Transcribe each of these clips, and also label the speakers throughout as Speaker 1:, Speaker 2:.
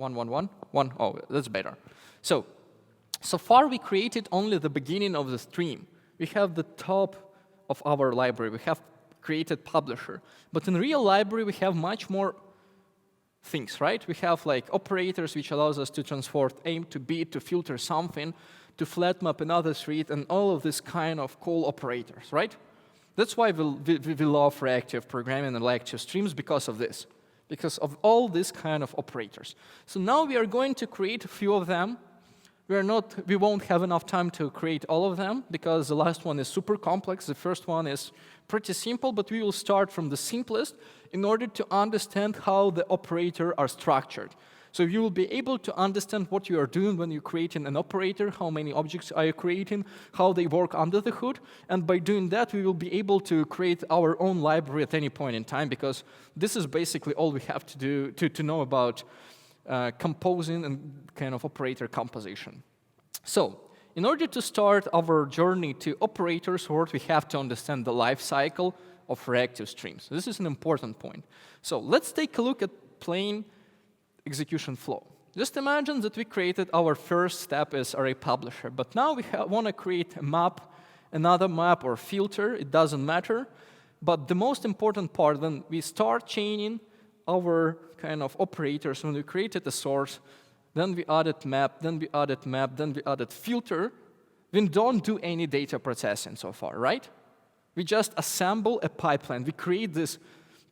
Speaker 1: 1, 1, 1, 1. Oh, that's better. So far we created only the beginning of the stream. We have the top of our library. We have created publisher. But in real library, we have much more things, right? We have like operators, which allows us to transport A to B, to filter something, to flat map another street, and all of this kind of cool operators, right? That's why we love reactive programming and reactive streams because of this, because of all these kind of operators. So now we are going to create a few of them. We won't have enough time to create all of them because the last one is super complex. The first one is pretty simple, but we will start from the simplest in order to understand how the operators are structured. So you will be able to understand what you are doing when you're creating an operator, how many objects are you creating, how they work under the hood, and by doing that, we will be able to create our own library at any point in time, because this is basically all we have to do to know about composing and kind of operator composition. So, in order to start our journey to operators, we have to understand the life cycle of reactive streams. This is an important point. So, let's take a look at plain execution flow. Just imagine that we created our first step as array publisher, but now we want to create a map, another map or filter, it doesn't matter. But the most important part, when we start chaining our kind of operators, when we created a source, then we added map, then we added map, then we added filter, we don't do any data processing so far, right? We just assemble a pipeline. We create this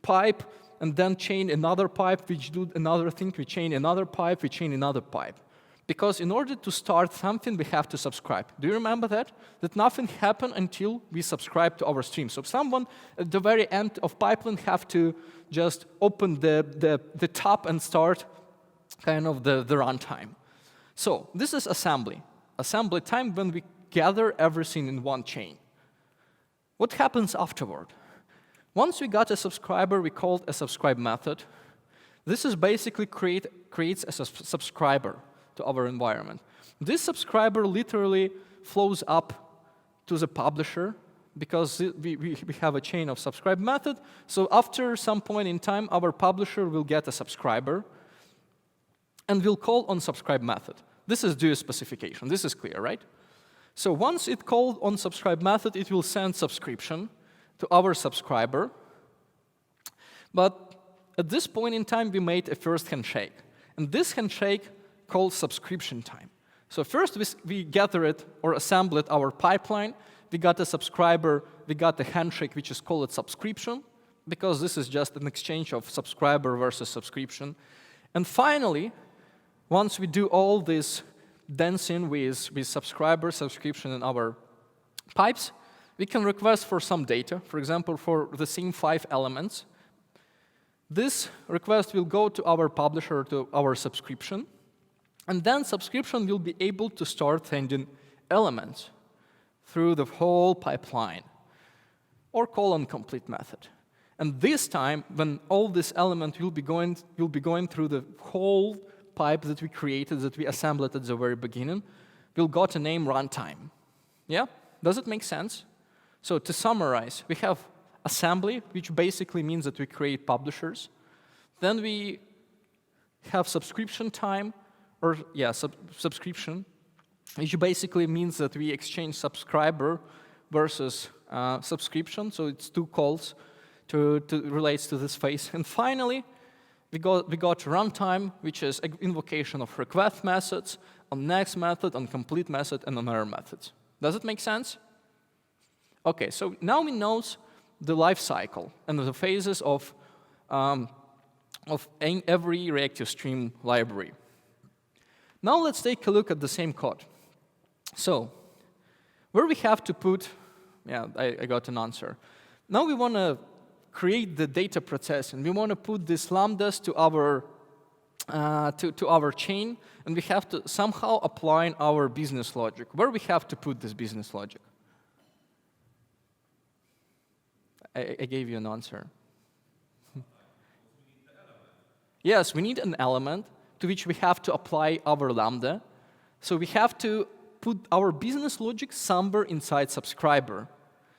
Speaker 1: pipe and then chain another pipe, which do another thing, we chain another pipe, we chain another pipe. Because in order to start something, we have to subscribe. Do you remember that? That nothing happened until we subscribe to our stream. So someone at the very end of pipeline have to just open the top and start kind of the runtime. So this is assembly. Assembly time when we gather everything in one chain. What happens afterward? Once we got a subscriber, we called a subscribe method. This is basically creates a subscriber to our environment. This subscriber literally flows up to the publisher because we have a chain of subscribe method. So after some point in time, our publisher will get a subscriber and will call on subscribe method. This is due specification. This is clear, right? So once it called on subscribe method, it will send subscription to our subscriber. But at this point in time, we made a first handshake. And this handshake called subscription time. So first we gathered or assembled our pipeline. We got a subscriber. We got a handshake, which is called subscription, because this is just an exchange of subscriber versus subscription. And finally, once we do all this dancing with subscriber, subscription, and our pipes, we can request for some data, for example, for the same 5 elements. This request will go to our publisher, to our subscription, and then subscription will be able to start sending elements through the whole pipeline, or call on complete method. And this time, when all this element will be going through the whole pipe that we created, that we assembled at the very beginning, we'll got a name runtime. Yeah? Does it make sense? So to summarize, we have assembly, which basically means that we create publishers. Then we have subscription time, or subscription, which basically means that we exchange subscriber versus subscription. So it's 2 calls to relates to this phase. And finally, we got runtime, which is invocation of request methods, on next method, on complete method, and on error methods. Does it make sense? Okay, so now we know the life cycle and the phases of every reactive stream library. Now let's take a look at the same code. So where we have to put, I got an answer. Now we want to create the data process, and we want to put these lambdas to our chain, and we have to somehow apply our business logic. Where we have to put this business logic? I gave you an answer. Yes, we need an element to which we have to apply our lambda. So we have to put our business logic somewhere inside subscriber.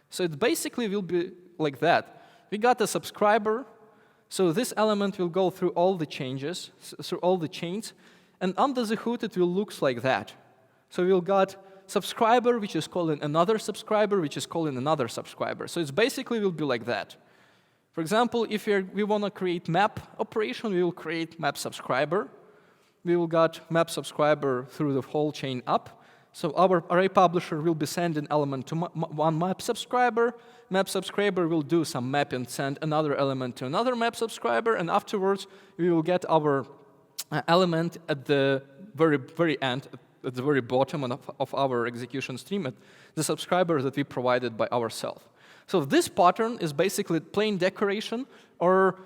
Speaker 1: So it basically will be like that. We got a subscriber, So this element will go through all the changes, through all the chains, and under the hood it will look like that. So we'll got subscriber, which is calling another subscriber, which is calling another subscriber. So it's basically will be like that. For example, if we want to create map operation, we will create map subscriber. We will got map subscriber through the whole chain up. So our array publisher will be sending element to one map subscriber. Map subscriber will do some mapping, send another element to another map subscriber, and afterwards we will get our element at the very end, at the very bottom of our execution stream, at the subscriber that we provided by ourselves. So this pattern is basically plain decoration, or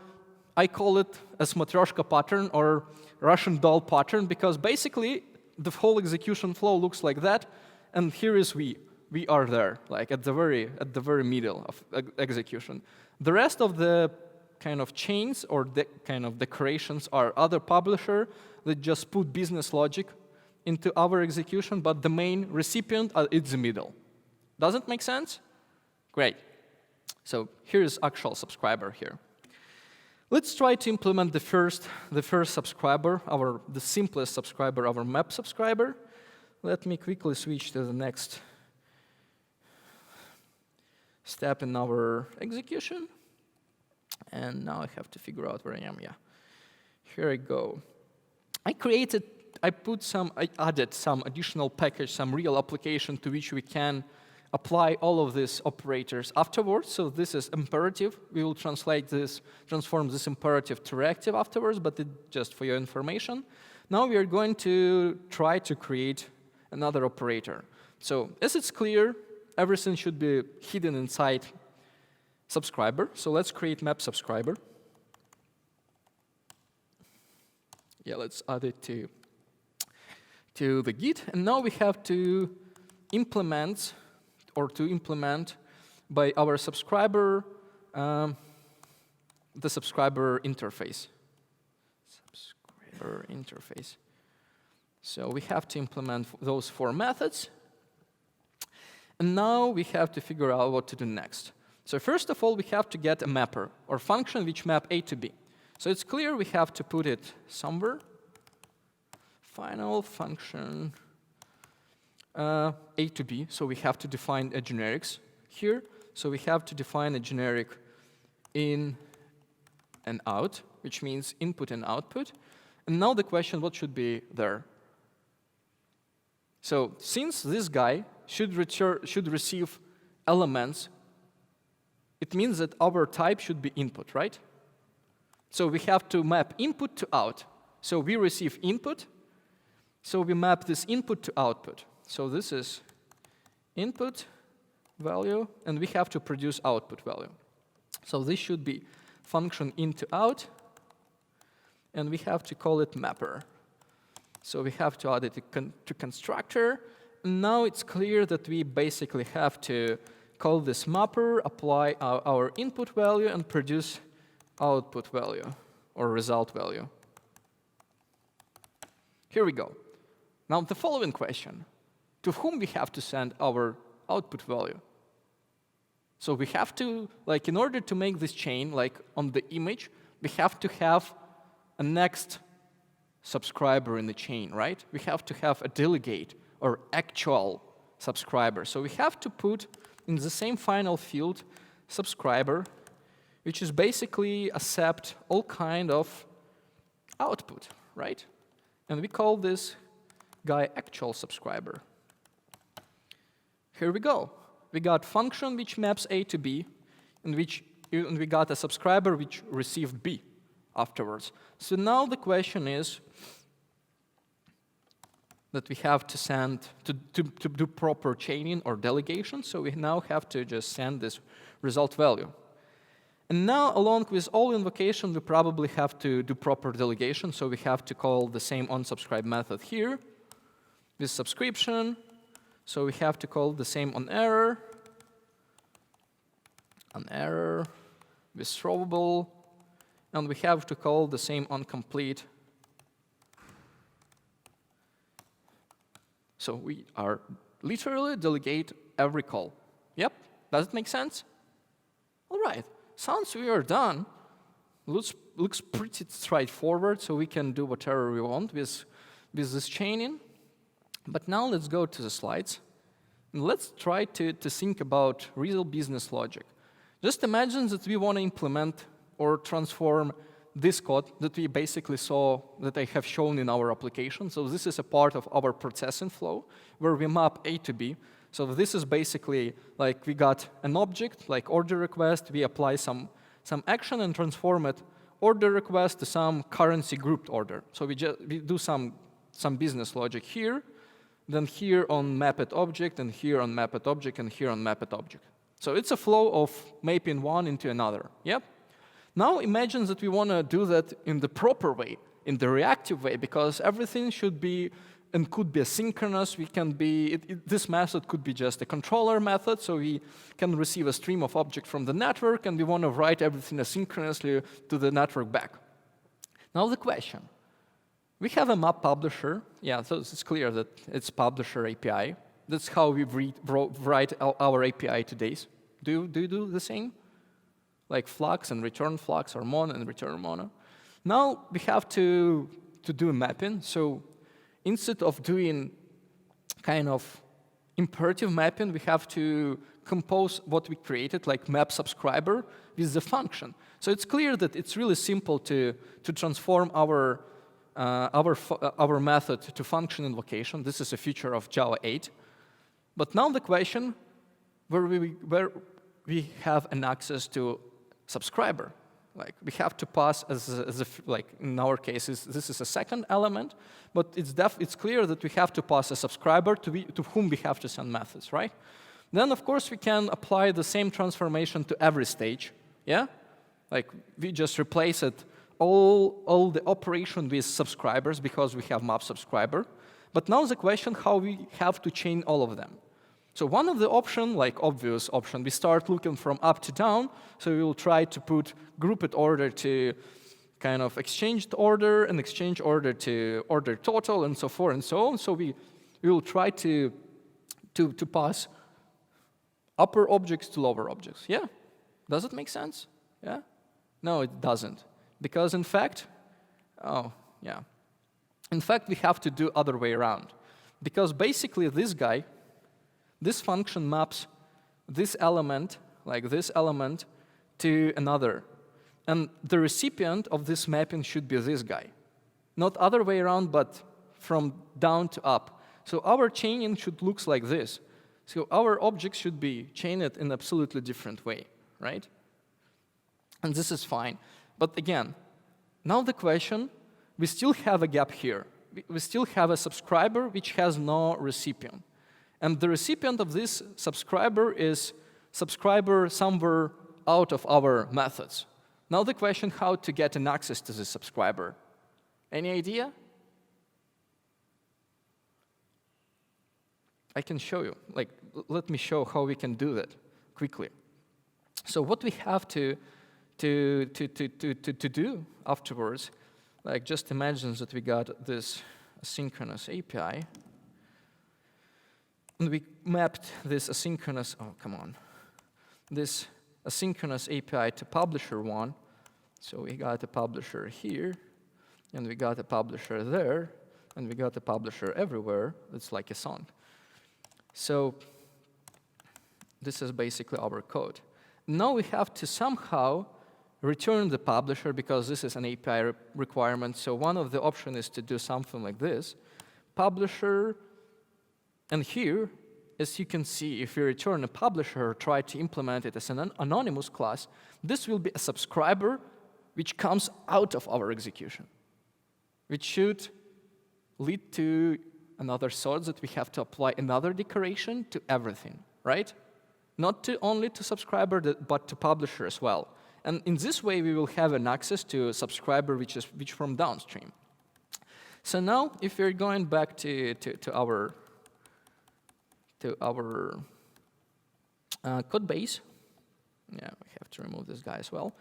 Speaker 1: I call it a Matryoshka pattern or Russian doll pattern, because basically the whole execution flow looks like that, and here is we. We are there, like at the very middle of execution. The rest of the kind of chains or the kind of decorations are other publisher that just put business logic into our execution, but the main recipient is the middle. Does it make sense? Great. So here is actual subscriber here. Let's try to implement the first subscriber, the simplest subscriber, our map subscriber. Let me quickly switch to the next step in our execution. And now I have to figure out where I am. Yeah, here I go. I added some additional package, some real application to which we can apply all of these operators afterwards. So this is imperative. We will transform this imperative to reactive afterwards, but just for your information. Now we are going to try to create another operator. So as it's clear, everything should be hidden inside subscriber. So let's create map subscriber. Yeah, let's add it to the Git. And now we have to implement by our subscriber the subscriber interface. Subscriber interface. So we have to implement those 4 methods. And now we have to figure out what to do next. So first of all, we have to get a mapper, or function which map A to B. So it's clear we have to put it somewhere. Final function A to B. So we have to define a generics here. So we have to define a generic in and out, which means input and output. And now the question, what should be there? So since this guy should receive elements, it means that our type should be input, right? So we have to map input to out. So we receive input, so we map this input to output. So this is input value, and we have to produce output value. So this should be function into out, and we have to call it mapper. So we have to add it to constructor. Now it's clear that we basically have to call this mapper, apply our input value, and produce output value or result value. Here we go. Now the following question: to whom we have to send our output value? So we have to, like, in order to make this chain, like on the image, we have to have a next subscriber in the chain, right? We have to have a delegate or actual subscriber. So we have to put in the same final field subscriber, which is basically accept all kind of output, right? And we call this guy actual subscriber. Here we go. We got function which maps A to B, and we got a subscriber which received B afterwards. So now the question is that we have to send to do proper chaining or delegation. So we now have to just send this result value. And now, along with all invocation, we probably have to do proper delegation. So we have to call the same onSubscribe method here with subscription. So we have to call the same onError with throwable, and we have to call the same onComplete. So we are literally delegate every call. Yep, does it make sense? All right, sounds we are done. Looks pretty straightforward, so we can do whatever we want with this chaining. But now let's go to the slides. And let's try to think about real business logic. Just imagine that we want to implement or transform this code that we basically saw, that I have shown in our application. So this is a part of our processing flow where we map A to B. So this is basically like we got an object, like order request, we apply some action and transform it, order request to some currency grouped order. So we do some business logic here, then here on mapped object, and here on mapped object, and here on mapped object. So it's a flow of mapping one into another. Yep. Now imagine that we want to do that in the proper way, in the reactive way, because everything should be and could be asynchronous. We can be, this method could be just a controller method, so we can receive a stream of objects from the network, and we want to write everything asynchronously to the network back. Now the question, we have a map publisher. Yeah, so it's clear that it's publisher API. That's how we write our API today. Do you do the same? Like flux and return flux, or mono and return mono. Now we have to do a mapping. So instead of doing kind of imperative mapping, we have to compose what we created, like map subscriber, with the function. So it's clear that it's really simple to transform our method to function invocation. This is a feature of Java 8. But now the question, where we have an access to subscriber. Like we have to pass like in our case, this is a second element, but it's clear that we have to pass a subscriber to whom we have to send methods, right? Then of course we can apply the same transformation to every stage, yeah? Like we just replace it all the operation with subscribers because we have map subscriber. But now the question how we have to chain all of them. So one of the option, like obvious option, we start looking from up to down. So we will try to put grouped order to kind of exchanged order and exchange order to order total and so forth and so on. So we will try to pass upper objects to lower objects. Yeah? Does it make sense? Yeah? No, it doesn't. Because in fact, in fact, we have to do other way around. Because basically this function maps this element, like this element, to another. And the recipient of this mapping should be this guy. Not other way around, but from down to up. So our chaining should look like this. So our objects should be chained in an absolutely different way, right? And this is fine. But again, now the question, we still have a gap here. We still have a subscriber which has no recipient. And the recipient of this subscriber is subscriber somewhere out of our methods. Now the question, how to get an access to this subscriber? Any idea? I can show you. Like, let me show how we can do that quickly. So what we have to do afterwards, like just imagine that we got this asynchronous API, and we mapped this asynchronous, this asynchronous API to publisher one. So we got a publisher here, and we got a publisher there, and we got a publisher everywhere. It's like a song. So this is basically our code. Now we have to somehow return the publisher because this is an API requirement. So one of the options is to do something like this. Publisher, and here, as you can see, if we return a publisher or try to implement it as an anonymous class, this will be a subscriber which comes out of our execution, which should lead to another sort that we have to apply another decoration to everything, right? Not only to subscriber, but to publisher as well. And in this way, we will have an access to a subscriber which from downstream. So now, if we're going back to our code base, yeah, we have to remove this guy as well.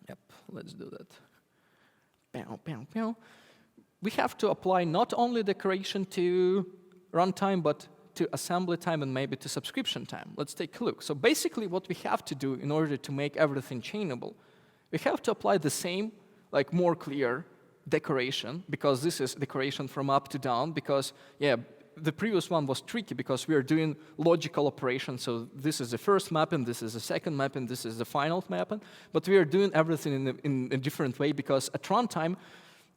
Speaker 1: Yep, let's do that. Pow, pow, pow. We have to apply not only decoration to runtime, but to assembly time and maybe to subscription time. Let's take a look. So basically what we have to do in order to make everything chainable, we have to apply the same, like more clear decoration, because this is decoration from up to down, because, yeah, the previous one was tricky because we are doing logical operations. So this is the first mapping, this is the second mapping, this is the final mapping. But we are doing everything in a different way because at runtime,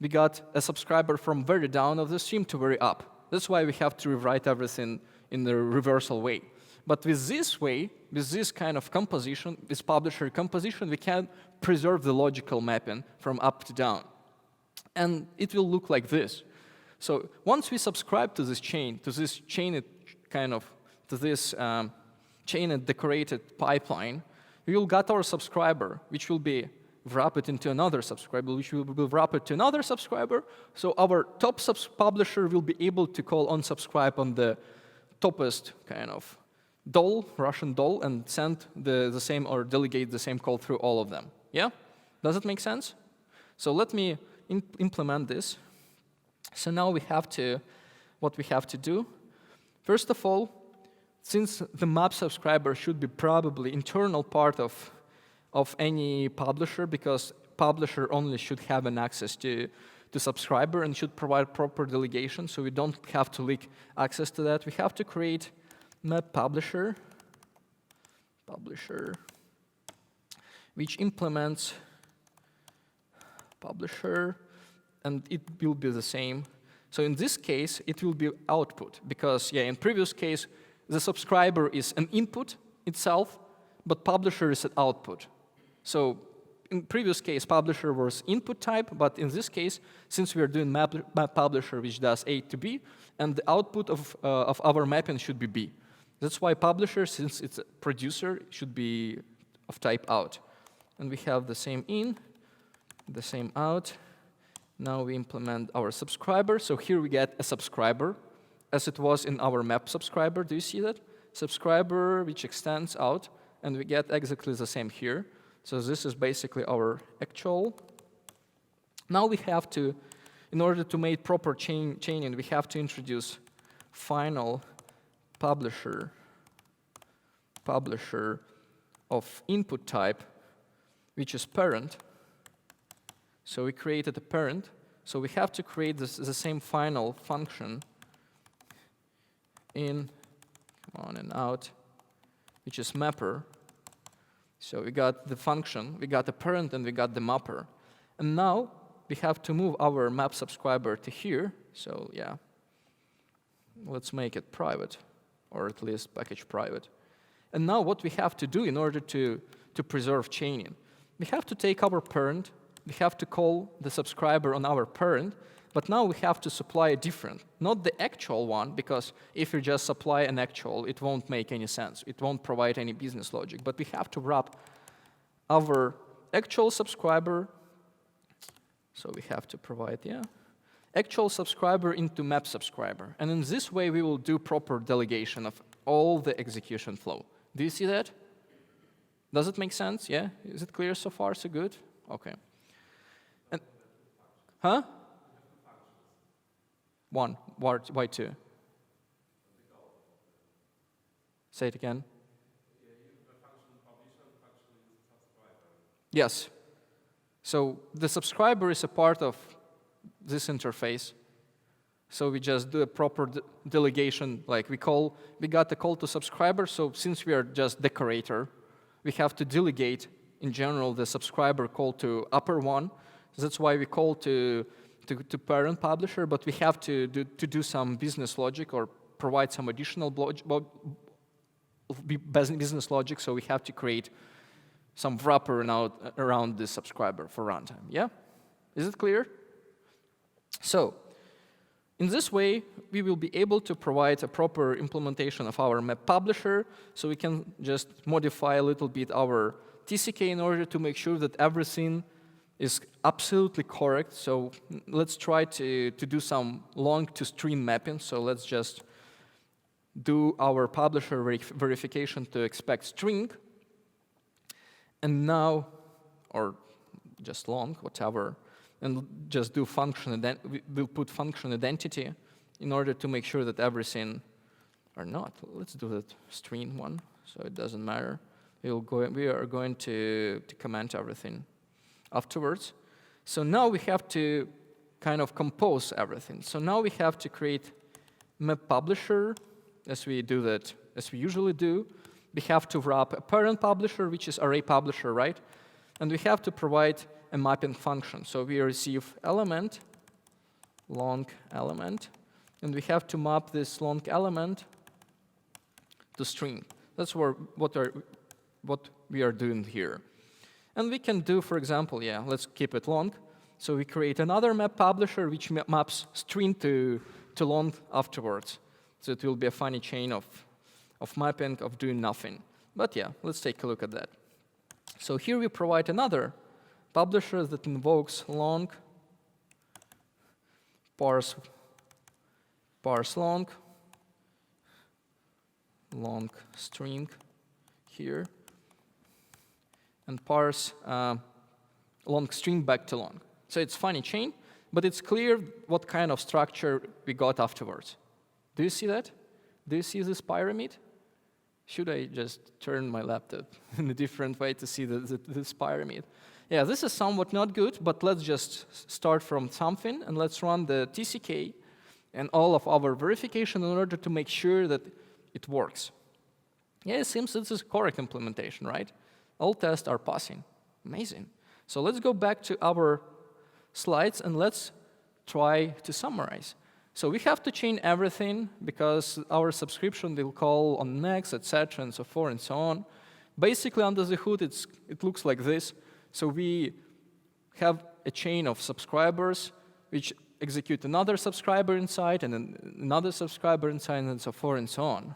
Speaker 1: we got a subscriber from very down of the stream to very up. That's why we have to rewrite everything in the reversal way. But with this way, with this kind of composition, this publisher composition, we can preserve the logical mapping from up to down. And it will look like this. So once we subscribe to this chained decorated pipeline, we will get our subscriber, which will be wrapped into another subscriber, which will be wrapped to another subscriber. So our top publisher will be able to call unsubscribe on the toppest kind of Russian doll, and send the same or delegate the same call through all of them. Yeah? Does it make sense? So let me implement this. So now what we have to do, first of all, since the map subscriber should be probably internal part of any publisher, because publisher only should have an access to subscriber and should provide proper delegation, so we don't have to leak access to that. We have to create map publisher, which implements publisher, and it will be the same. So in this case, it will be output, because in previous case, the subscriber is an input itself, but publisher is an output. So in previous case, publisher was input type, but in this case, since we are doing map publisher, which does A to B, and the output of our mapping should be B. That's why publisher, since it's a producer, should be of type out. And we have the same in, the same out. Now we implement our subscriber. So here we get a subscriber, as it was in our map subscriber. Do you see that? Subscriber, which extends out, and we get exactly the same here. So this is basically our actual. Now we have to, in order to make proper chaining, we have to introduce final publisher of input type, which is parent. So we created a parent. So we have to create the same final function in, on and out, which is mapper. So we got the function, we got the parent, and we got the mapper. And now we have to move our map subscriber to here. So yeah, let's make it private, or at least package private. And now what we have to do in order to preserve chaining, we have to take our parent, we have to call the subscriber on our parent, but now we have to supply a different, not the actual one, because if you just supply an actual, it won't make any sense. It won't provide any business logic. But we have to wrap our actual subscriber, so we have to provide, actual subscriber into map subscriber. And in this way, we will do proper delegation of all the execution flow. Do you see that? Does it make sense? Yeah? Is it clear so far? So good? Okay. And, huh? One. Why two? Say it again. Yes. So the subscriber is a part of this interface. So we just do a proper delegation, like we got the call to subscriber, so since we are just decorator, we have to delegate, in general, the subscriber call to upper one. So that's why we call to parent publisher, but we have to do some business logic or provide some additional business logic, so we have to create some wrapper around the subscriber for runtime. Yeah? Is it clear? So, in this way, we will be able to provide a proper implementation of our map publisher, so we can just modify a little bit our TCK in order to make sure that everything is absolutely correct. So let's try to do some long to string mapping. So let's just do our publisher verification to expect string. And now, or just long, whatever, and just do function, we'll put function identity in order to make sure that everything or not. Let's do the stream one, so it doesn't matter. We are going to comment everything afterwards. So now we have to kind of compose everything. So now we have to create map publisher, as we usually do. We have to wrap a parent publisher, which is array publisher, right? And we have to provide a mapping function. So we receive element, long element, and we have to map this long element to string. That's what we are doing here. And we can do, for example, let's keep it long. So we create another map publisher which maps string to long afterwards. So it will be a funny chain of mapping, of doing nothing. But yeah, let's take a look at that. So here we provide another publisher that invokes long, parse long string here, and parse long string back to long. So it's funny chain, but it's clear what kind of structure we got afterwards. Do you see that? Do you see this pyramid? Should I just turn my laptop in a different way to see this pyramid? Yeah, this is somewhat not good, but let's just start from something, and let's run the TCK and all of our verification in order to make sure that it works. Yeah, it seems this is correct implementation, right? All tests are passing. Amazing. So let's go back to our slides, and let's try to summarize. So we have to change everything because our subscription will call on next, etc., and so forth and so on. Basically, under the hood, it looks like this. So we have a chain of subscribers which execute another subscriber inside and then another subscriber inside and so forth and so on.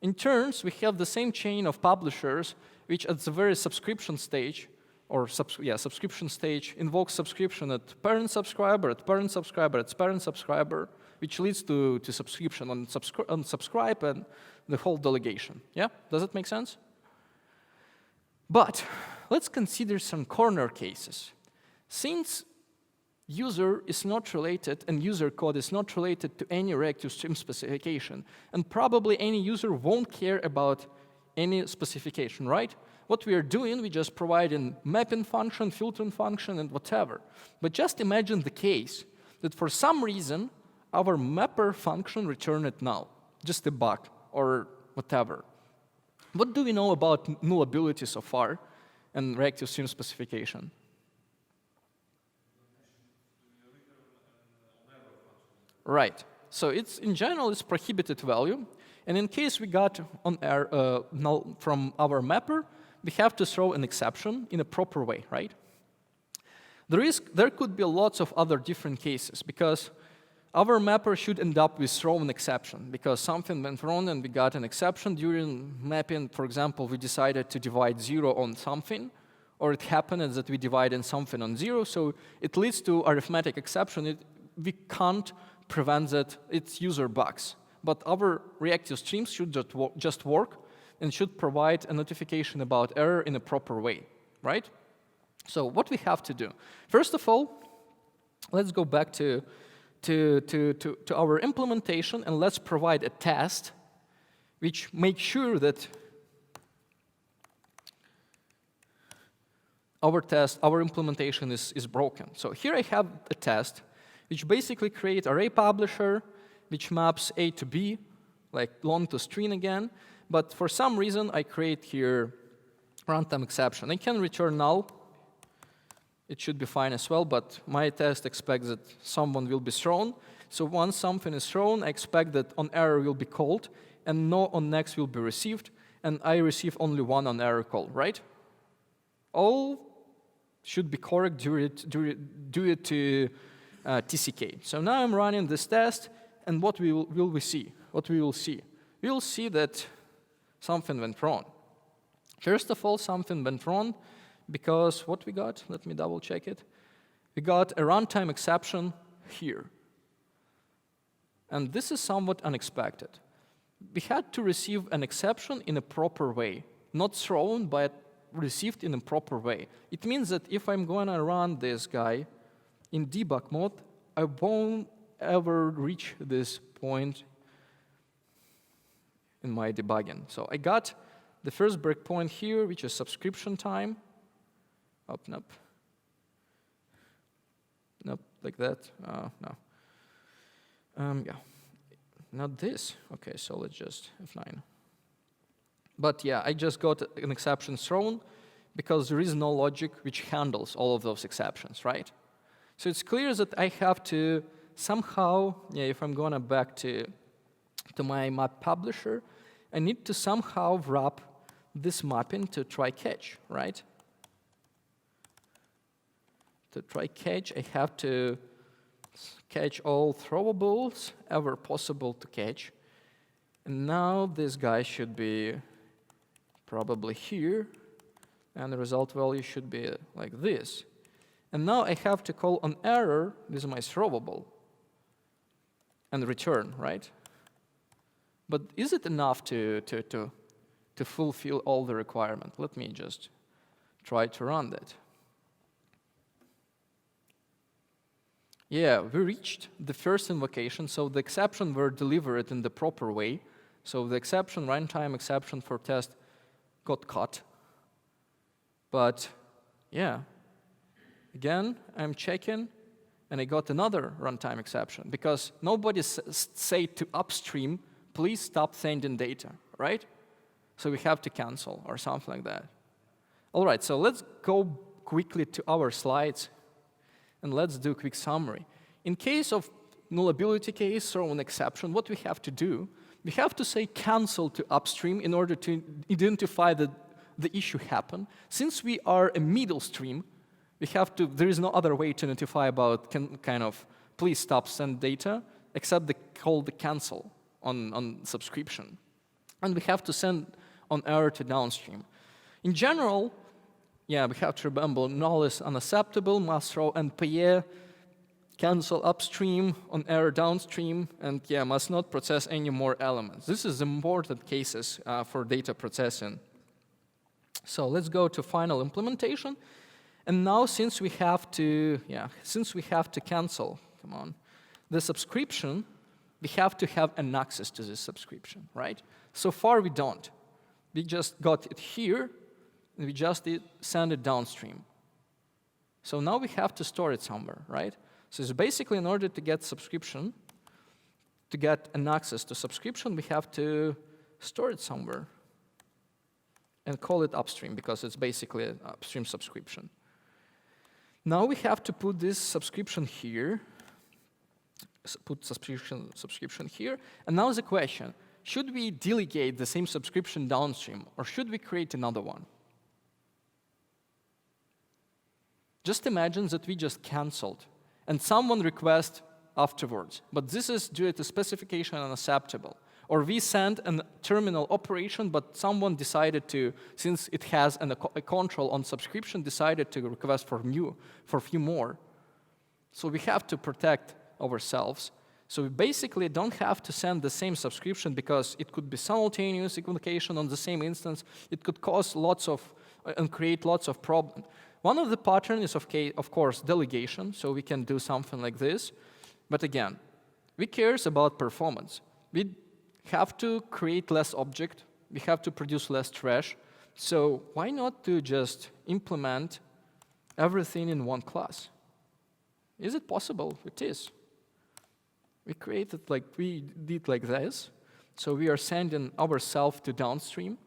Speaker 1: In turns, we have the same chain of publishers which at the very subscription stage, or subscription stage, invokes subscription at parent subscriber, at parent subscriber, at parent subscriber, which leads to subscription on subscribe and the whole delegation. Yeah? Does it make sense? But let's consider some corner cases. Since user is not related and user code is not related to any Reactive Streams specification, and probably any user won't care about any specification, right? What we are doing, we just provide a mapping function, filtering function, and whatever. But just imagine the case that for some reason, our mapper function returned null, just a bug or whatever. What do we know about nullability so far in Reactive Streams specification? Right. So in general, it's prohibited value. And in case we got on null from our mapper, we have to throw an exception in a proper way, right? There could be lots of other different cases because our mapper should end up with throw an exception because something went wrong and we got an exception during mapping. For example, we decided to divide 0 on something, or it happened that we divided something on 0, so it leads to arithmetic exception. We can't prevent that it's user bugs. But our reactive streams should just work and should provide a notification about error in a proper way, right? So what we have to do? First of all, let's go back to our implementation, and let's provide a test which makes sure that our implementation is broken. So here I have a test which basically creates array publisher, which maps A to B, like long to string again. But for some reason, I create here runtime exception. I can return null. It should be fine as well, but my test expects that someone will be thrown. So once something is thrown, I expect that on error will be called, and no on next will be received, and I receive only one on error call, right? All should be correct due to TCK. So now I'm running this test, and what will we see? What we will see? We will see that something went wrong. First of all, something went wrong because what we got, let me double check it. We got a runtime exception here. And this is somewhat unexpected. We had to receive an exception in a proper way, not thrown, but received in a proper way. It means that if I'm going to run this guy in debug mode, I won't ever reach this point. in my debugging. So I got the first breakpoint here, which is subscription time. Oh, nope. Nope, like that. No. Yeah, not this. Okay, so let's just F9. But yeah, I just got an exception thrown because there is no logic which handles all of those exceptions, right? So it's clear that I have to somehow, yeah, if I'm going back to my map publisher, I need to somehow wrap this mapping to try catch, right? To try catch, I have to catch all throwables ever possible to catch. And now this guy should be probably here, and the result value should be like this. And now I have to call an error with my throwable and return, right? But is it enough to fulfill all the requirement? Let me just try to run that. Yeah, we reached the first invocation, so the exception were delivered in the proper way. So the exception, runtime exception for test got caught. But yeah, again, I'm checking, and I got another runtime exception because nobody say to upstream, please stop sending data, right? So we have to cancel or something like that. All right, so let's go quickly to our slides, and let's do a quick summary. In case of nullability case or an exception, what we have to do, we have to say cancel to upstream in order to identify that the issue happened. Since we are a middle stream, we have to, there is no other way to notify about kind of please stop send data except call the cancel on subscription. And we have to send on error to downstream. In general, yeah, we have to remember null is unacceptable, must throw NPE, cancel upstream, on error downstream, and yeah, must not process any more elements. This is important cases for data processing. So let's go to final implementation. And now since we have to, cancel, come on, the subscription, we have to have an access to this subscription, right? So far we don't. We just got it here, and we just send it downstream. So now we have to store it somewhere, right? So it's basically in order to get subscription, to get an access to subscription, we have to store it somewhere and call it upstream because it's basically an upstream subscription. Now we have to put this subscription here, put subscription here, and now the question, should we delegate the same subscription downstream or should we create another one? Just imagine that we just canceled and someone requests afterwards, but this is due to specification unacceptable. Or we send a terminal operation, but someone decided to, since it has a control on subscription, decided to request for a few more. So we have to protect ourselves. So we basically don't have to send the same subscription because it could be simultaneous invocation on the same instance. It could cause lots of, and create lots of problems. One of the patterns is, of course, delegation. So we can do something like this. But again, we care about performance. We have to create less object. We have to produce less trash. So why not to just implement everything in one class? Is it possible? It is. We did like this. So we are sending ourselves to downstream.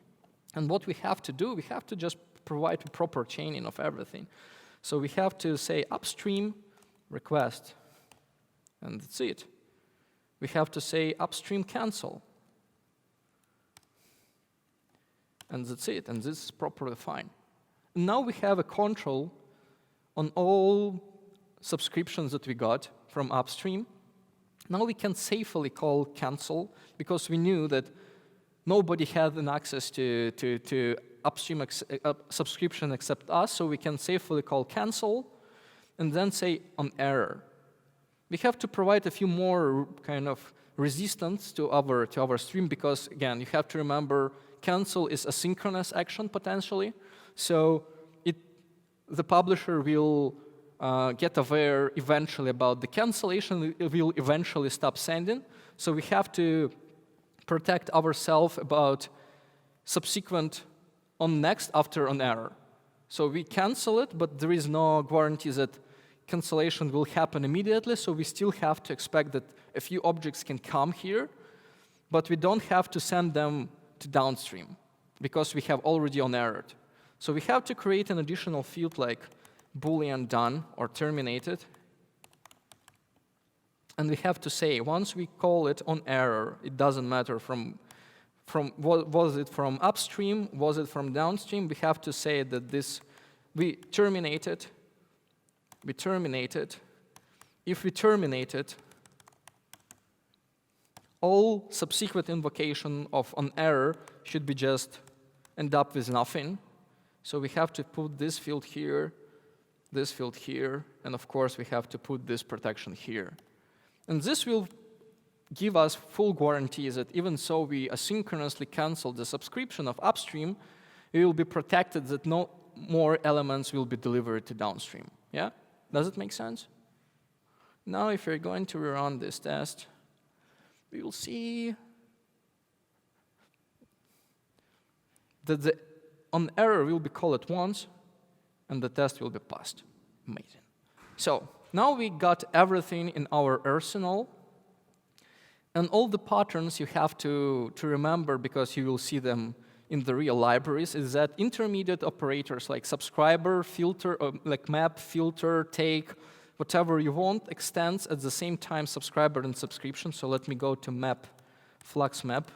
Speaker 1: And what we have to do, we have to just provide a proper chaining of everything. So we have to say upstream request. And that's it. We have to say upstream cancel. And that's it. And this is properly fine. And now we have a control on all subscriptions that we got from upstream. Now we can safely call cancel because we knew that nobody had an access to upstream subscription except us, so we can safely call cancel and then say on error. We have to provide a few more kind of resistance to our stream because, again, you have to remember cancel is a synchronous action potentially. So the publisher will get aware eventually about the cancellation, it will eventually stop sending. So we have to protect ourselves about subsequent on next after an error. So we cancel it, but there is no guarantee that cancellation will happen immediately, so we still have to expect that a few objects can come here, but we don't have to send them to downstream because we have already on-errored. So we have to create an additional field like boolean done or terminated. And we have to say, once we call it on error, it doesn't matter from was it from upstream, was it from downstream, we have to say that this, we terminate it. If we terminate it, all subsequent invocation of an error should be just end up with nothing. So we have to put this field here, and of course we have to put this protection here. And this will give us full guarantee that even so we asynchronously cancel the subscription of upstream, we will be protected that no more elements will be delivered to downstream. Yeah? Does it make sense? Now if we're going to rerun this test, we will see that the on error will be called once, and the test will be passed. Amazing. So now we got everything in our arsenal. And all the patterns you have to remember, because you will see them in the real libraries, is that intermediate operators like subscriber, filter, like map, filter, take, whatever you want, extends at the same time subscriber and subscription. So let me go to map, flux map.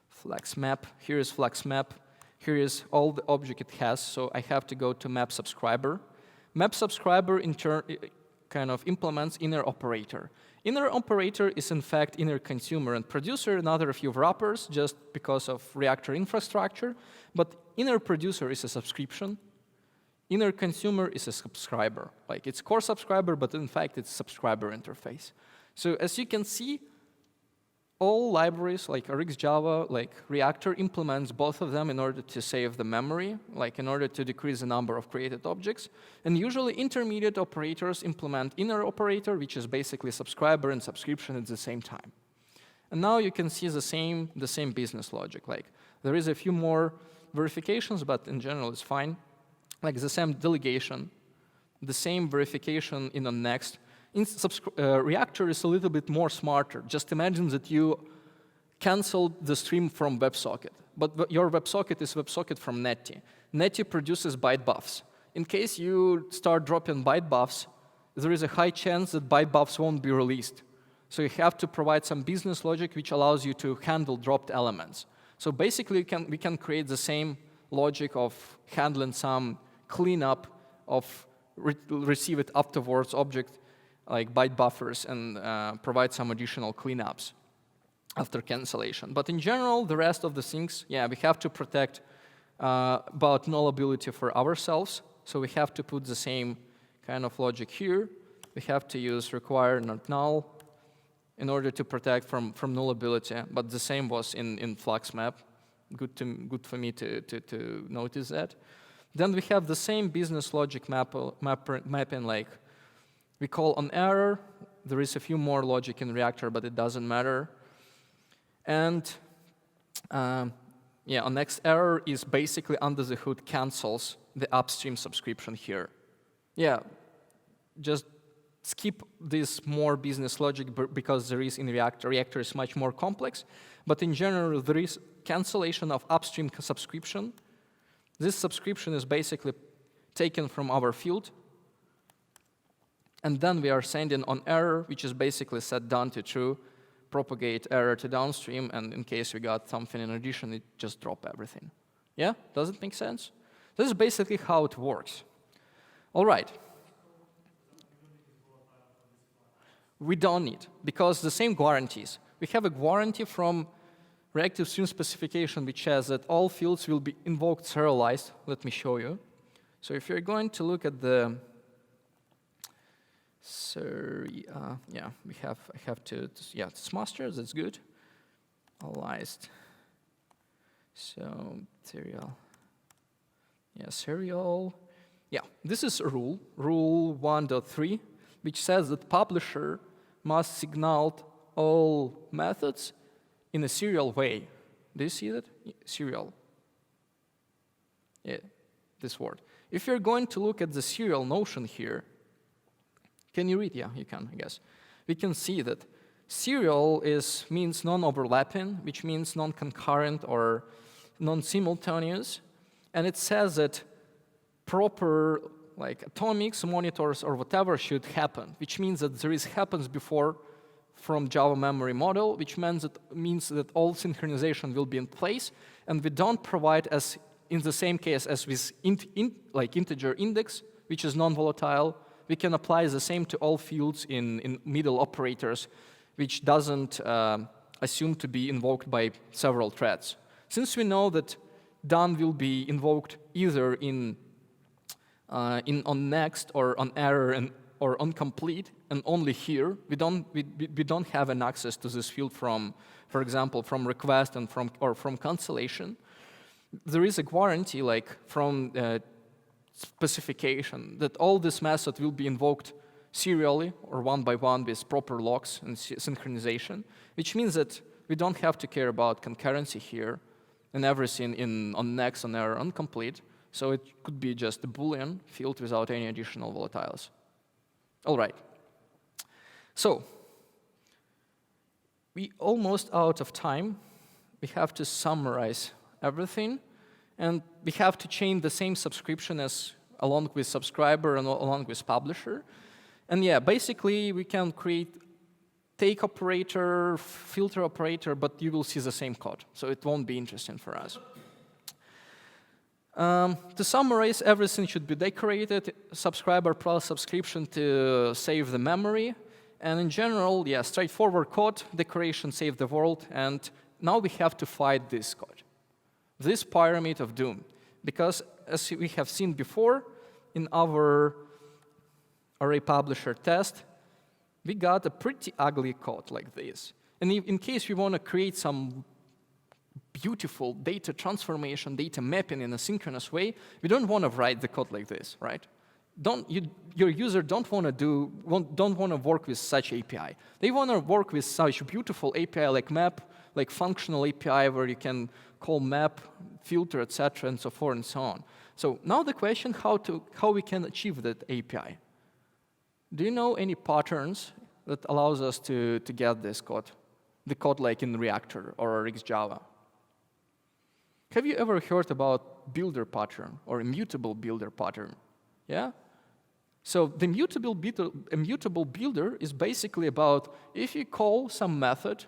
Speaker 1: Flux map, here is flux map. Here is all the object it has, so I have to go to map subscriber. Map subscriber in turn kind of implements inner operator. Inner operator is in fact inner consumer and producer, another few wrappers just because of Reactor infrastructure, but inner producer is a subscription. Inner consumer is a subscriber. Like it's core subscriber, but in fact it's subscriber interface. So as you can see, all libraries like RxJava, like Reactor implements both of them in order to save the memory, like in order to decrease the number of created objects. And usually intermediate operators implement inner operator, which is basically subscriber and subscription at the same time. And now you can see the same business logic. Like there is a few more verifications, but in general it's fine. Like the same delegation, the same verification in the next. Reactor is a little bit more smarter. Just imagine that you canceled the stream from WebSocket, but your WebSocket is WebSocket from Netty. Netty produces byte buffs. In case you start dropping byte buffs, there is a high chance that byte buffs won't be released. So you have to provide some business logic which allows you to handle dropped elements. So basically we can create the same logic of handling some cleanup of receive it afterwards object like byte buffers and provide some additional cleanups after cancellation. But in general, the rest of the things, yeah, we have to protect about nullability for ourselves. So we have to put the same kind of logic here. We have to use require not null in order to protect from nullability. But the same was in flux map. Good for me to notice that. Then we have the same business logic mapping like we call on error. There is a few more logic in Reactor, but it doesn't matter. And yeah, on next error is basically under the hood cancels the upstream subscription here. Yeah, just skip this more business logic because there is in Reactor. Reactor is much more complex, but in general there is cancellation of upstream subscription. This subscription is basically taken from our field. And then we are sending on error, which is basically set done to true, propagate error to downstream, and in case we got something in addition, it just drop everything. Yeah? Does it make sense? This is basically how it works. All right. We don't need, because the same guarantees. We have a guarantee from Reactive Streams Specification, which says that all fields will be invoked serialized. Let me show you. So if you're going to look at the yeah, I have to, yeah, it's master, that's good. Serialized. So, serial. Yeah, serial. Yeah, this is a rule 1.3, which says that publisher must signal all methods in a serial way. Do you see that? Serial. Yeah, this word. If you're going to look at the serial notion here, can you read? Yeah, you can, I guess. We can see that serial means non-overlapping, which means non-concurrent or non-simultaneous. And it says that proper like atomics, monitors, or whatever should happen, which means that there is happens before from Java memory model, which means that all synchronization will be in place, and we don't provide as in the same case as with like integer index, which is non-volatile. We can apply the same to all fields in middle operators, which doesn't assume to be invoked by several threads. Since we know that done will be invoked either on next or on error or on complete, and only here we don't have an access to this field from, for example, from request and from cancellation. There is a guarantee, like from specification, that all this method will be invoked serially or one by one with proper locks and synchronization, which means that we don't have to care about concurrency here and everything on next, on error, on complete. So it could be just a Boolean field without any additional volatiles. All right. So we almost out of time. We have to summarize everything, and we have to chain the same subscription as along with subscriber and along with publisher. And yeah, basically we can create take operator, filter operator, but you will see the same code, so it won't be interesting for us. To summarize, everything should be decorated, subscriber plus subscription to save the memory, and in general, yeah, straightforward code, decoration, save the world, and now we have to fight this code, this pyramid of doom, because as we have seen before in our array publisher test, we got a pretty ugly code like this. And in case we want to create some beautiful data transformation, data mapping in a synchronous way, we don't want to write the code like this, right? Your user don't want to work with such API. They want to work with such beautiful API like map, like functional API where you can call map, filter, etc., and so forth and so on. So now the question how we can achieve that API. Do you know any patterns that allows us to get this code? The code like in Reactor or RxJava? Have you ever heard about builder pattern or immutable builder pattern? Yeah? So the immutable builder is basically about if you call some method,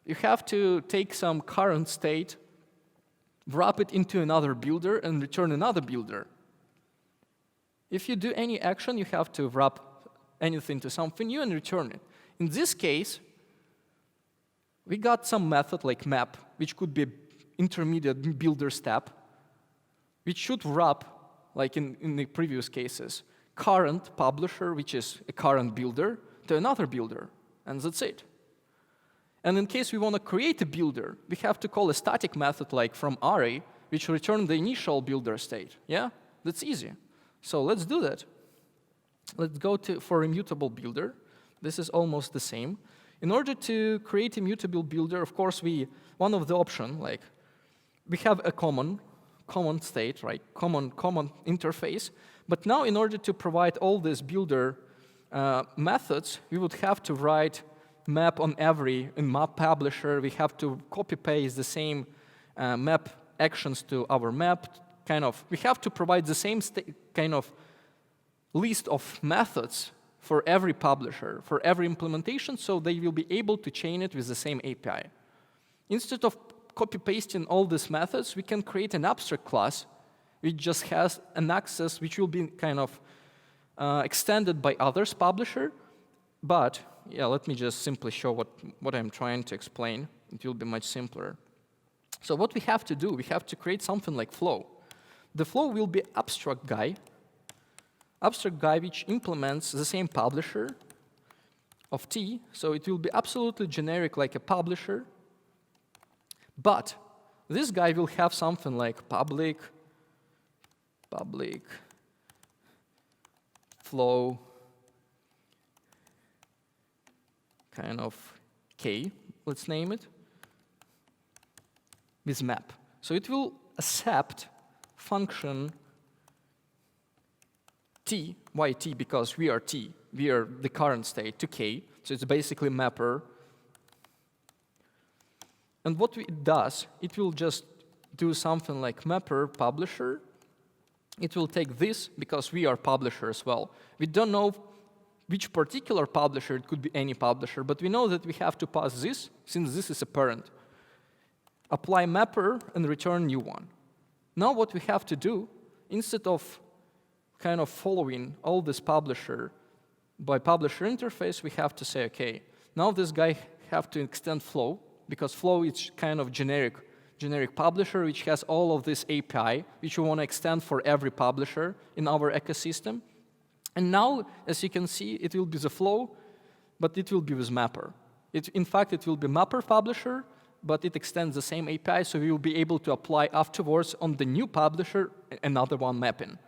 Speaker 1: you have to take some current state, wrap it into another builder, and return another builder. If you do any action, you have to wrap anything to something new and return it. In this case, we got some method like map, which could be intermediate builder step, which should wrap, like in the previous cases, current publisher, which is a current builder, to another builder, and that's it. And in case we want to create a builder, we have to call a static method like from array, which return the initial builder state. Yeah, that's easy. So let's do that. Let's go for immutable builder. This is almost the same. In order to create a mutable builder, of course, one of the options, like we have a common state, right? Common interface. But now, in order to provide all these builder methods, we would have to write map on every in map publisher. We have to copy paste the same map actions to our map. We have to provide the same kind of list of methods for every publisher, for every implementation, so they will be able to chain it with the same API. Instead of copy-pasting all these methods, we can create an abstract class which just has an access which will be extended by others publisher. But yeah, let me just simply show what I'm trying to explain. It will be much simpler. So what we have to do, we have to create something like flow. The flow will be abstract guy which implements the same publisher of T, so it will be absolutely generic like a publisher, but this guy will have something like public flow kind of k, let's name it, with map. So it will accept function t, why t? Because we are t, we are the current state, to k, so it's basically mapper. And what it does, it will just do something like mapper publisher. It will take this, because we are publisher as well. We don't know which particular publisher, it could be any publisher, but we know that we have to pass this, since this is a parent. Apply mapper and return new one. Now what we have to do, instead of kind of following all this publisher by publisher interface, we have to say, okay, now this guy have to extend flow, because flow is kind of generic publisher which has all of this API, which we want to extend for every publisher in our ecosystem. And now, as you can see, it will be the flow, but it will be with mapper. In fact, it will be mapper publisher, but it extends the same API, so we will be able to apply afterwards on the new publisher another one mapping.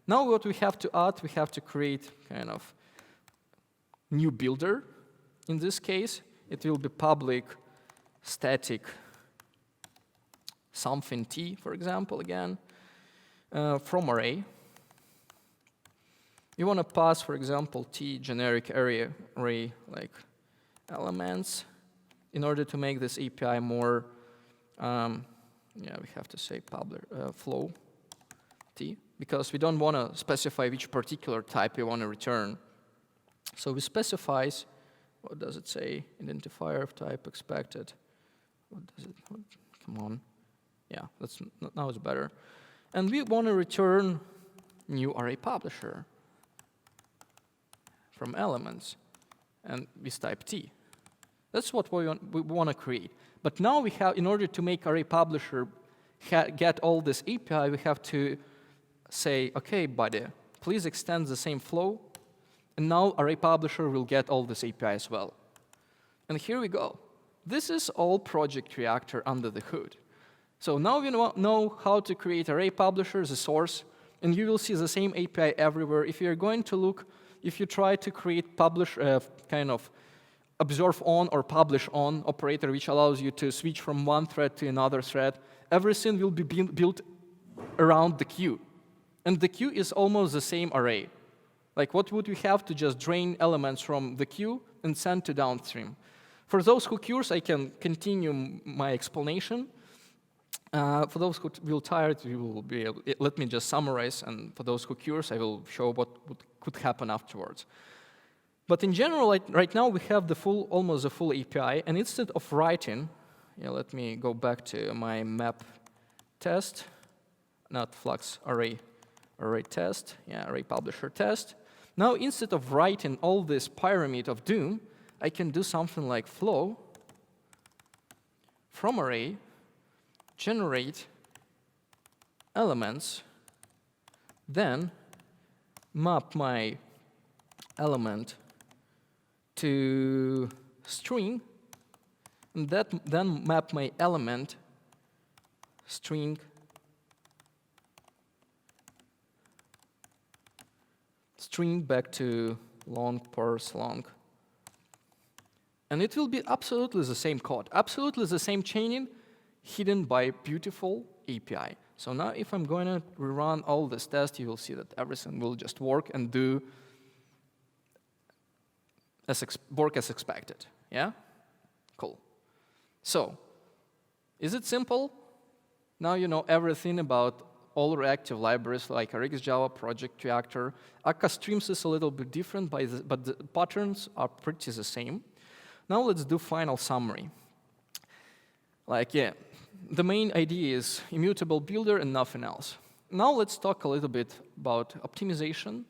Speaker 1: Now what we have to add, we have to create kind of new builder. In this case, it will be public static something t, for example, again, from array. You want to pass, for example, t generic array like elements in order to make this API more, we have to say flow t, because we don't want to specify which particular type we want to return. So we specify, what does it say? Identifier of type expected. What does it, come on. Yeah, now it's better. And we want to return new array publisher from elements, and with type t. That's what we want to create. But now we have, in order to make array publisher get all this API, we have to say, okay, buddy, please extend the same flow, and now array publisher will get all this API as well. And here we go. This is all Project Reactor under the hood. So now we know how to create array publisher as a source, and you will see the same API everywhere. If you're going to look, if you try to create kind of observe on or publish on operator, which allows you to switch from one thread to another thread, everything will be built around the queue. And the queue is almost the same array. Like, what would we have to just drain elements from the queue and send to downstream? For those who curious, I can continue my explanation. For those who will tired, you will be able, let me just summarize, and for those who curious, I will show what could happen afterwards. But in general, right now we have the almost the full API, and instead of writing, let me go back to my map test, not Flux array test, array publisher test. Now instead of writing all this pyramid of doom, I can do something like flow from array, generate elements, then map my element to string, and then map my element string back to long parse long. And it will be absolutely the same code, absolutely the same chaining, hidden by beautiful API. So now if I'm going to rerun all this test, you will see that everything will just work and work as expected. Yeah? Cool. So, is it simple? Now you know everything about all reactive libraries like RxJava, Project Reactor. Akka Streams is a little bit different, but the patterns are pretty the same. Now let's do final summary. The main idea is immutable builder and nothing else. Now let's talk a little bit about optimization,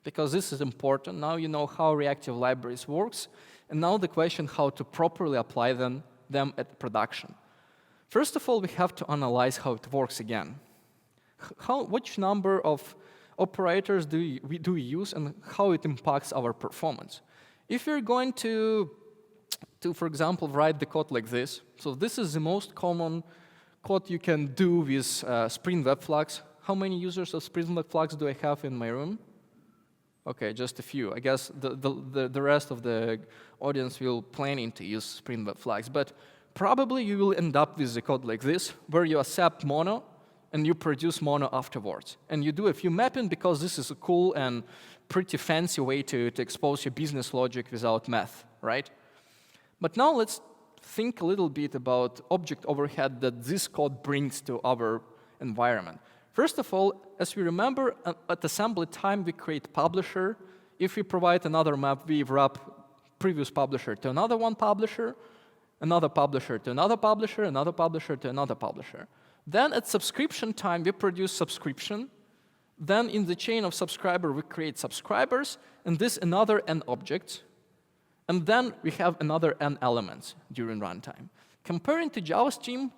Speaker 1: because this is important. Now you know how reactive libraries works, and now the question how to properly apply them at production. First of all, we have to analyze how it works again. Which number of operators do we use, and how it impacts our performance? If you're going to, for example, write the code like this, so this is the most common code you can do with Spring Web Flux. How many users of Spring Web Flux do I have in my room? Okay, just a few. I guess the rest of the audience will planning to use Spring Web flags, but probably you will end up with a code like this, where you accept mono, and you produce mono afterwards. And you do a few mapping because this is a cool and pretty fancy way to expose your business logic without math, right? But now let's think a little bit about object overhead that this code brings to our environment. First of all, as we remember, at assembly time, we create publisher. If we provide another map, we wrap previous publisher to another one publisher, another publisher to another publisher, another publisher to another publisher. Then at subscription time, we produce subscription. Then in the chain of subscriber, we create subscribers, and this another n objects. And then we have another n elements during runtime. Comparing to Java stream,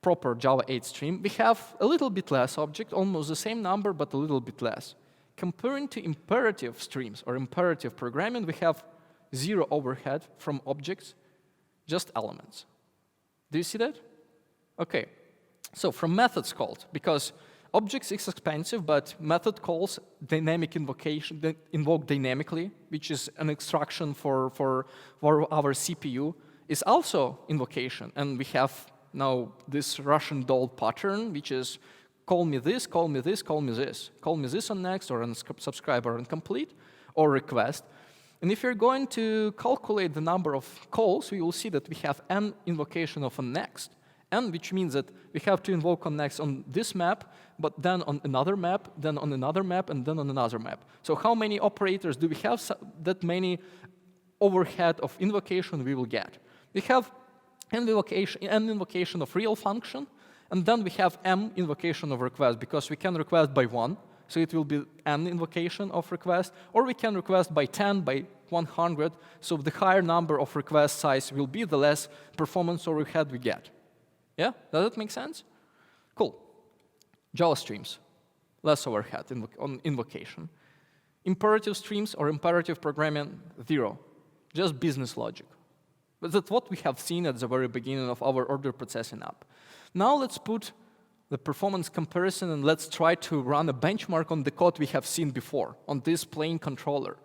Speaker 1: proper Java 8 stream, we have a little bit less object, almost the same number, but a little bit less. Comparing to imperative streams or imperative programming, we have 0 overhead from objects, just elements. Do you see that? Okay. So from methods called, because objects is expensive, but method calls dynamic invocation, that invoke dynamically, which is an instruction for our CPU, is also invocation. And we have now this Russian doll pattern, which is call me this, call me this, call me this. Call me this on next, or on subscriber on complete, or request. And if you're going to calculate the number of calls, we will see that we have n invocation of a next. N, which means that we have to invoke on next on this map, but then on another map, then on another map, and then on another map. So how many operators do we have? That many overhead of invocation we will get. We have n invocation of real function, and then we have m invocation of request, because we can request by 1, so it will be n invocation of request, or we can request by 10, by 100, so the higher number of request size will be, the less performance overhead we get. Yeah, does that make sense? Cool. Java streams, less overhead on invocation. Imperative streams or imperative programming, 0, just business logic. But that's what we have seen at the very beginning of our order processing app. Now let's put the performance comparison and let's try to run a benchmark on the code we have seen before on this plain controller.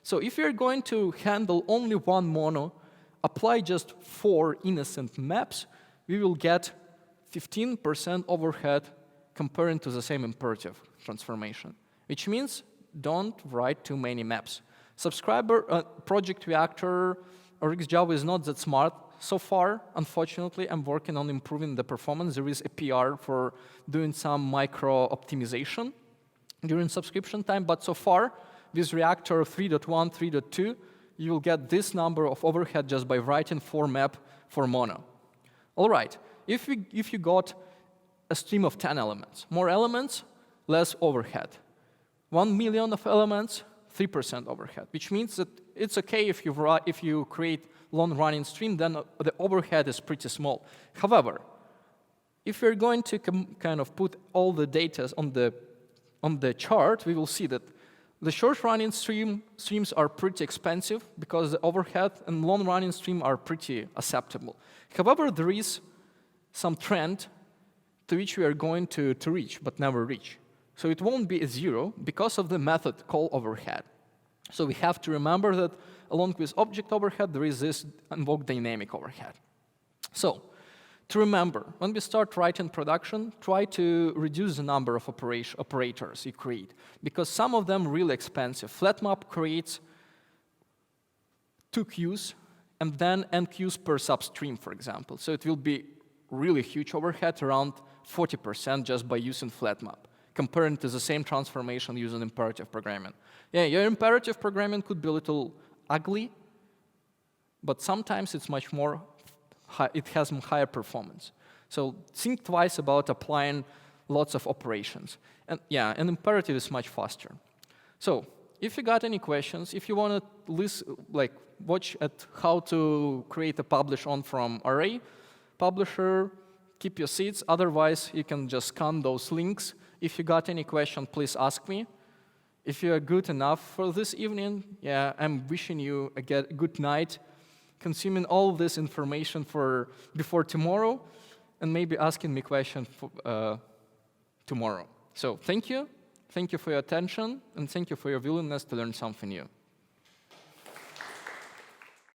Speaker 1: So if you're going to handle only one mono, apply just 4 innocent maps, we will get 15% overhead comparing to the same imperative transformation, which means don't write too many maps. Project Reactor or Xjava is not that smart so far. Unfortunately, I'm working on improving the performance. There is a PR for doing some micro optimization during subscription time, but so far, with Reactor 3.1, 3.2, you will get this number of overhead just by writing 4 map for mono. All right, if you got a stream of 10 elements, more elements, less overhead. 1 million of elements, 3% overhead, which means that it's okay if you create long-running stream, then the overhead is pretty small. However, if we're going to kind of put all the data on the chart, we will see that the short-running streams are pretty expensive because the overhead and long-running stream are pretty acceptable. However, there is some trend to which we are going to reach, but never reach. So it won't be a 0 because of the method call overhead. So we have to remember that along with object overhead, there is this invoke dynamic overhead. So to remember, when we start writing production, try to reduce the number of operators you create, because some of them are really expensive. Flatmap creates 2 queues, and then n queues per substream, for example. So it will be really huge overhead, around 40% just by using flatmap, comparing to the same transformation using imperative programming. Yeah, your imperative programming could be a little ugly, but sometimes it's much more it has higher performance. So think twice about applying lots of operations. And yeah, an imperative is much faster. So if you got any questions, if you want to watch at how to create a publish on from array, publisher, keep your seats. Otherwise, you can just scan those links. If you got any question, please ask me. If you are good enough for this evening, yeah, I'm wishing you a good night, consuming all this information before tomorrow, and maybe asking me questions tomorrow. So thank you, Thank you for your attention, and thank you for your willingness to learn something new.